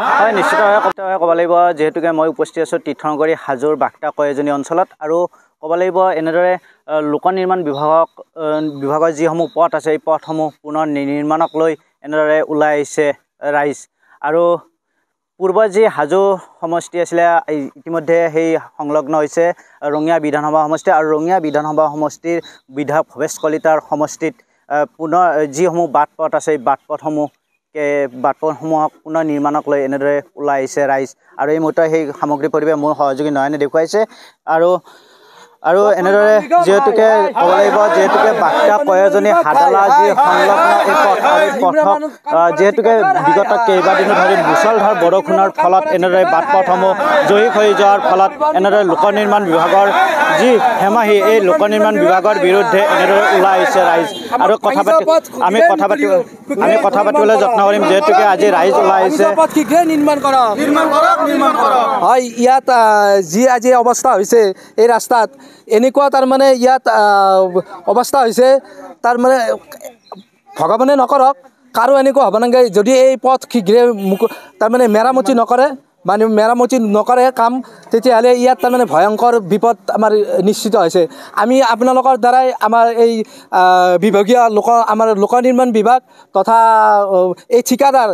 হয় নিশ্চিতভাৱে ক'ব লাগিব যেহেতুকে মই উপস্থিত আছোঁ তীৰ্থনগৰী হাজোৰ বাক্তা কয়জনী অঞ্চলত আৰু ক'ব লাগিব এনেদৰে লোক নিৰ্মাণ বিভাগৰ যিসমূহ পথ আছে এই পথসমূহ পুনৰ নিৰ্মাণক লৈ এনেদৰে ওলাই আহিছে ৰাইজ আৰু পূৰ্বৰ যি হাজো সমষ্টি আছিলে ইতিমধ্যে সেই সংলগ্ন হৈছে ৰঙিয়া বিধানসভা সমষ্টি আৰু ৰঙিয়া বিধানসভা সমষ্টিৰ বিধায়ক ভৱেশ কলিতাৰ সমষ্টিত পুনৰ যিসমূহ বাট পথ আছে এই বাট পথসমূহক পুনৰ নিৰ্মাণক লৈ এনেদৰে ওলাই আহিছে ৰাইজ আৰু এই মুহূৰ্তত সেই সামগ্ৰী পৰিৱেশ মোৰ সহযোগী নয়নে দেখুৱাইছে আৰু এনেদৰে যিহেতুকে ক'ব লাগিব যেহেতুকে বাক্তা কয়জনী হাদালা যি সংলগ্ন এই পথক যিহেতুকে বিগত কেইবাদিনো ধৰি মুছলধাৰ বৰষুণৰ ফলত এনেদৰে বাট পথসমূহ জহিক হৈ যোৱাৰ ফলত এনেদৰে লোক নিৰ্মাণ বিভাগৰ যি হেমাহি এই লোক নিৰ্মাণ বিভাগৰ বিৰুদ্ধে এনেদৰে ওলাই আহিছে ৰাইজ আৰু আমি কথা পাতিবলৈ যত্ন কৰিম যেহেতুকে আজি ৰাইজ ওলাই আহিছে হয় ইয়াত যি আজি অৱস্থা হৈছে এই ৰাস্তাত এনেকুৱা তাৰমানে ইয়াত অৱস্থা হৈছে তাৰমানে ভগৱানে নকৰক কাৰো এনেকুৱা হ'ব নালাগে যদি এই পথ শীঘ্ৰে তাৰমানে মেৰামতি নকৰে কাম তেতিয়াহ'লে ইয়াত তাৰমানে ভয়ংকৰ বিপদ আমাৰ নিশ্চিত হৈছে আমি আপোনালোকৰ দ্বাৰাই আমাৰ এই বিভাগীয় আমাৰ লোক নিৰ্মাণ বিভাগ তথা এই ঠিকাদাৰ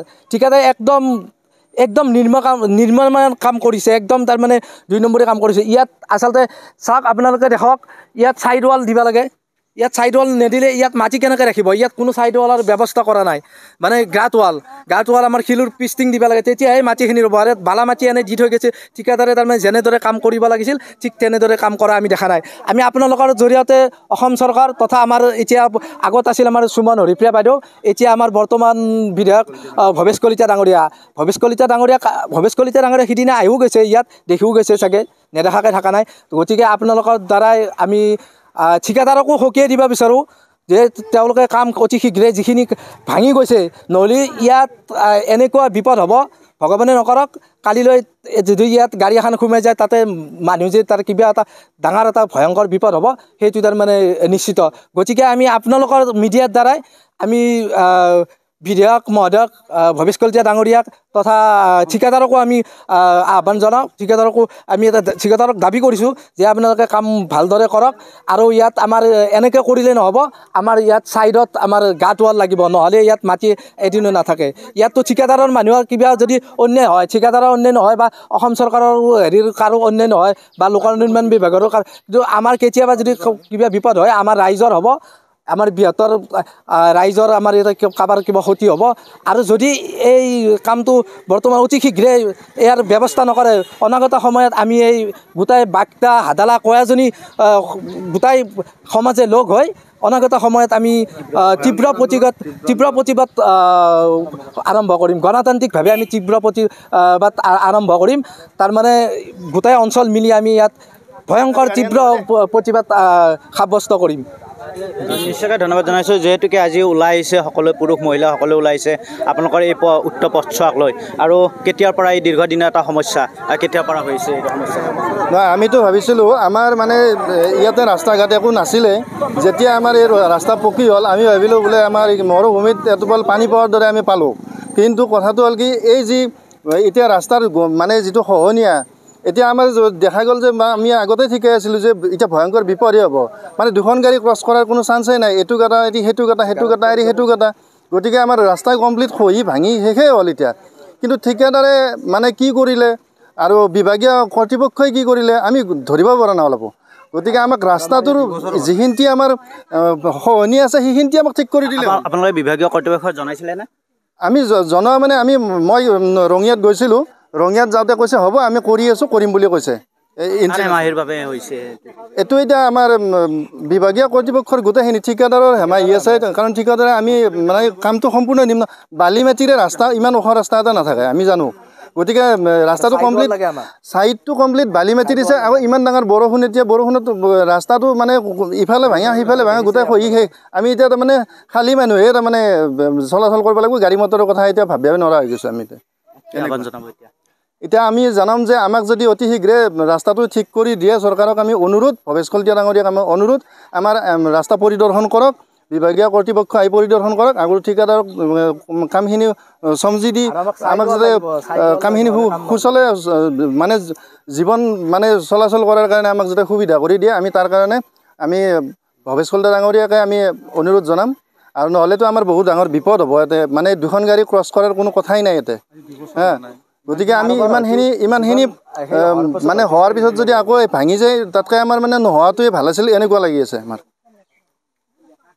একদম নিৰ্মাণ কাম কৰিছে একদম তাৰমানে 2 নম্বৰী কাম কৰিছে ইয়াত আচলতে চাওক আপোনালোকে দেখক ইয়াত চাইড ৱাল দিব লাগে ইয়াত চাইড ৱাল নিদিলে ইয়াত মাটি কেনেকৈ ৰাখিব ইয়াত কোনো চাইড ৱালৰ ব্যৱস্থা কৰা নাই মানে গাঁত ৱাল আমাৰ শিলৰ পিষ্টিং দিব লাগে তেতিয়াহে মাটিখিনি ৰ'ব আৰু বালা মাটি এনে দি থৈ গৈছে ঠিকাদাৰে তাৰমানে যেনেদৰে কাম কৰিব লাগিছিল ঠিক তেনেদৰে কাম কৰা আমি দেখা নাই আমি আপোনালোকৰ জৰিয়তে অসম চৰকাৰ তথা আমাৰ এতিয়া আগত আছিল আমাৰ সুমন হৰিপ্ৰিয়া বাইদেউ এতিয়া আমাৰ বৰ্তমান বিধায়ক ভৱেশ কলিতা ডাঙৰীয়া সিদিনা আহিও গৈছে ইয়াত দেখিও গৈছে চাগে নেদেখাকৈ থকা নাই গতিকে আপোনালোকৰ দ্বাৰাই আমি ঠিকাদাৰকো সকীয়াই দিব বিচাৰোঁ যে তেওঁলোকে কাম অতি শীঘ্ৰে যিখিনি ভাঙি গৈছে নহ'লে ইয়াত এনেকুৱা বিপদ হ'ব ভগৱানে নকৰক কালিলৈ যদি ইয়াত গাড়ী এখন সোমাই যায় তাতে মানুহ যে তাৰ কিবা এটা ডাঙৰ এটা ভয়ংকৰ বিপদ হ'ব সেইটো তাৰমানে নিশ্চিত গতিকে আমি আপোনালোকৰ মিডিয়াৰ দ্বাৰাই আমি বিধায়ক মহোদয়ক ভৱেশ কলিতা ডাঙৰীয়াক তথা ঠিকাদাৰকো আমি আহ্বান জনাওঁ ঠিকাদাৰক দাবী কৰিছোঁ যে আপোনালোকে কাম ভালদৰে কৰক আৰু ইয়াত আমাৰ এনেকৈ কৰিলে নহ'ব আমাৰ ইয়াত চাইডত আমাৰ গাঁত ৱাল লাগিব নহ'লে ইয়াত মাটি এদিনো নাথাকে ইয়াততো ঠিকাদাৰৰ মানুহৰ কিবা যদি অন্যায় হয় ঠিকাদাৰৰ অন্যায় নহয় বা অসম চৰকাৰৰ কাৰো অন্যায় নহয় বা লোক নিৰ্মাণ বিভাগৰো কিন্তু আমাৰ কেতিয়াবা যদি কিবা বিপদ হয় আমাৰ ৰাইজৰ হ'ব আমাৰ বৃহত্তৰ ৰাইজৰ আমাৰ কাৰোবাৰ কিবা ক্ষতি হ'ব আৰু যদি এই কামটো বৰ্তমান অতি শীঘ্ৰে ইয়াৰ ব্যৱস্থা নকৰে অনাগত সময়ত আমি এই গোটাই বাক্তা হাদালা কয়াজনী গোটাই সমাজে লগ হৈ অনাগত সময়ত আমি তীব্ৰ প্ৰতিবাদ আৰম্ভ কৰিম গণতান্ত্ৰিকভাৱে আমি তীব্ৰ প্ৰতিবাদ আৰম্ভ কৰিম তাৰমানে গোটাই অঞ্চল মিলি আমি ইয়াত ভয়ংকৰ তীব্ৰ প্ৰতিবাদ সাব্যস্ত কৰিম নিশ্চয়কৈ ধন্যবাদ জনাইছোঁ যেহেতুকে আজি ওলাই আহিছে সকলো পুৰুষ মহিলা সকলো ওলাই আহিছে আপোনালোকৰ এই উত্তৰ পথছোৱাক লৈ আৰু কেতিয়াৰ পৰা এই দীৰ্ঘদিনৰ এটা সমস্যা কেতিয়াৰ পৰা হৈছে এইটো সমস্যা নহয় আমিতো ভাবিছিলোঁ আমাৰ মানে ইয়াতে ৰাস্তা ঘাট একো নাছিলে যেতিয়া আমাৰ এই ৰাস্তা পকী হ'ল আমি ভাবিলোঁ বোলে আমাৰ মৰুভূমিত এটোপাল পানী পোৱাৰ দৰে আমি পালোঁ কিন্তু কথাটো হ'ল কি এই যি এতিয়া ৰাস্তাৰ মানে যিটো খহনীয়া এতিয়া আমাৰ দেখা গ'ল যে আমি আগতে ঠিকে আছিলোঁ যে এতিয়া ভয়ংকৰ বিপদে হ'ব মানে দুখন গাড়ী ক্ৰছ কৰাৰ কোনো চান্সেই নাই এইটো গাঁটা এৰি সেইটো গাঁটা গতিকে আমাৰ ৰাস্তা কমপ্লিট খহি ভাঙি শেষেই হ'ল এতিয়া কিন্তু ঠিকাদাৰে মানে কি কৰিলে আৰু বিভাগীয় কৰ্তৃপক্ষই কি কৰিলে আমি ধৰিব পৰা নাই অলপো গতিকে আমাক ৰাস্তাটোৰ যিখিনি আমাৰ খহনি আছে সেইখিনি আমাক ঠিক কৰি দিলে আপোনালোকে বিভাগীয় কৰ্তৃপক্ষক জনাইছিলেনে আমি জনোৱা মানে মই ৰঙিয়াত গৈছিলোঁ ৰঙিয়াত যাওঁতে কৈছে হ'ব আমি কৰি আছোঁ কৰিম বুলি কৈছে এইটো এতিয়া আমাৰ বিভাগীয় কৰ্তৃপক্ষৰ গোটেইখিনি ঠিকাদাৰৰ হেমাহি আছে কাৰণ ঠিকাদাৰে আমি মানে কামটো সম্পূৰ্ণ দিম বালি মাটিৰে ৰাস্তা ইমান ওখ ৰাস্তা এটা নাথাকে আমি জানো গতিকে ৰাস্তাটো কমপ্লিট চাইডটো কমপ্লিট বালি মাটি দিছে আৰু ইমান ডাঙৰ বৰষুণ এতিয়া বৰষুণত ৰাস্তাটো মানে ইফালে ভাঙা সিফালে ভাঙা গোটেই খহি শেষ আমি এতিয়া তাৰমানে খালী মানুহে তাৰমানে চলাচল কৰিব লাগিব গাড়ী মটৰৰ কথা এতিয়া ভাবিব নোৱাৰা হৈ গৈছোঁ আমি এতিয়া আমি জনাম যে আমাক যদি অতি শীঘ্ৰে ৰাস্তাটো ঠিক কৰি দিয়ে চৰকাৰক আমি অনুৰোধ ভৱেশ কলিতা ডাঙৰীয়াক আমাৰ অনুৰোধ আমাৰ ৰাস্তা পৰিদৰ্শন কৰক বিভাগীয় কৰ্তৃপক্ষ আহি পৰিদৰ্শন কৰক আৰু ঠিকাদাৰক কামখিনি সমজি দি আমাক যাতে কামখিনি সুচলে মানে জীৱন মানে চলাচল কৰাৰ কাৰণে আমাক যাতে সুবিধা কৰি দিয়ে আমি তাৰ কাৰণে আমি ভৱেশ কলিতা ডাঙৰীয়াকে আমি অনুৰোধ জনাম আৰু নহ'লেতো আমাৰ বহুত ডাঙৰ বিপদ হ'ব ইয়াতে মানে দুখন গাড়ী ক্ৰছ কৰাৰ কোনো কথাই নাই ইয়াতে হা গতিকে আমি ইমানখিনি মানে হোৱাৰ পিছত যদি আকৌ ভাঙি যায় তাতকৈ আমাৰ মানে নোহোৱাটোৱে ভাল আছিল এনেকুৱা লাগি আছে আমাৰ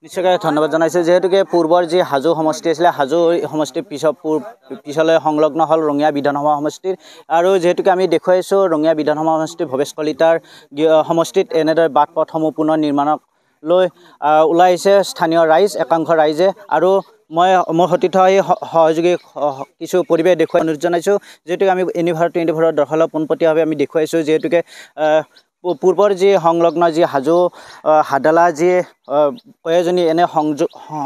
নিশ্চয়কৈ ধন্যবাদ জনাইছোঁ যিহেতুকে পূৰ্বৰ যি হাজো সমষ্টি আছিলে হাজো সমষ্টিৰ পিছলৈ সংলগ্ন হ'ল ৰঙিয়া বিধানসভা সমষ্টিৰ আৰু যিহেতুকে আমি দেখুৱাইছোঁ ৰঙিয়া বিধানসভা সমষ্টিৰ ভৱেশ কলিতাৰ সমষ্টিত এনেদৰে বাট পথসমূহ পুনৰ নিৰ্মাণলৈ ওলাই আহিছে স্থানীয় ৰাইজ একাংশ ৰাইজে আৰু মই মোৰ সতীৰ্থ এই সহযোগী কিছু পৰিৱেশ দেখুৱাই অনুৰোধ জনাইছোঁ যিহেতুকে আমি এনিভাৰ 24 দৰ্শালত পোনপটীয়াভাৱে আমি দেখুৱাইছোঁ যিহেতুকে পূৰ্বৰ যি সংলগ্ন যি হাজো হাদালা যি কয়েজনী এনে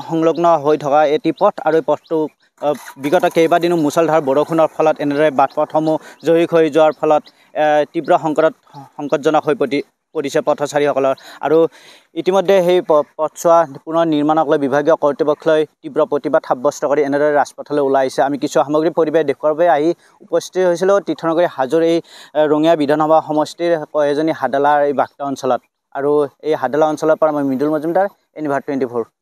সংলগ্ন হৈ থকা এটি পথ আৰু এই পথটো বিগত কেইবাদিনো মুছলধাৰ বৰষুণৰ ফলত এনেদৰে বাট পথসমূহ জয়ী হৈ যোৱাৰ ফলত তীব্ৰ সংকটজনক হৈ পৰিছে পথচাৰীসকলৰ আৰু ইতিমধ্যে সেই পথছোৱা পুনৰ নিৰ্মাণক লৈ বিভাগীয় কৰ্তৃপক্ষলৈ তীব্ৰ প্ৰতিবাদ সাব্যস্ত কৰি এনেদৰে ৰাজপথলৈ ওলাই আহিছে আমি কিছু সামগ্ৰিক পৰিৱেশ দেখুৱাৰ বাবে আহি উপস্থিত হৈছিলোঁ তীৰ্থনগৰী হাজোৰ এই ৰঙিয়া বিধানসভা সমষ্টিৰ কয়েজনী হাদালাৰ এই বাক্তা অঞ্চলত আৰু এই হাদালা অঞ্চলৰ পৰা মই মৃদুল মজুমদাৰ এনিভাৰ 24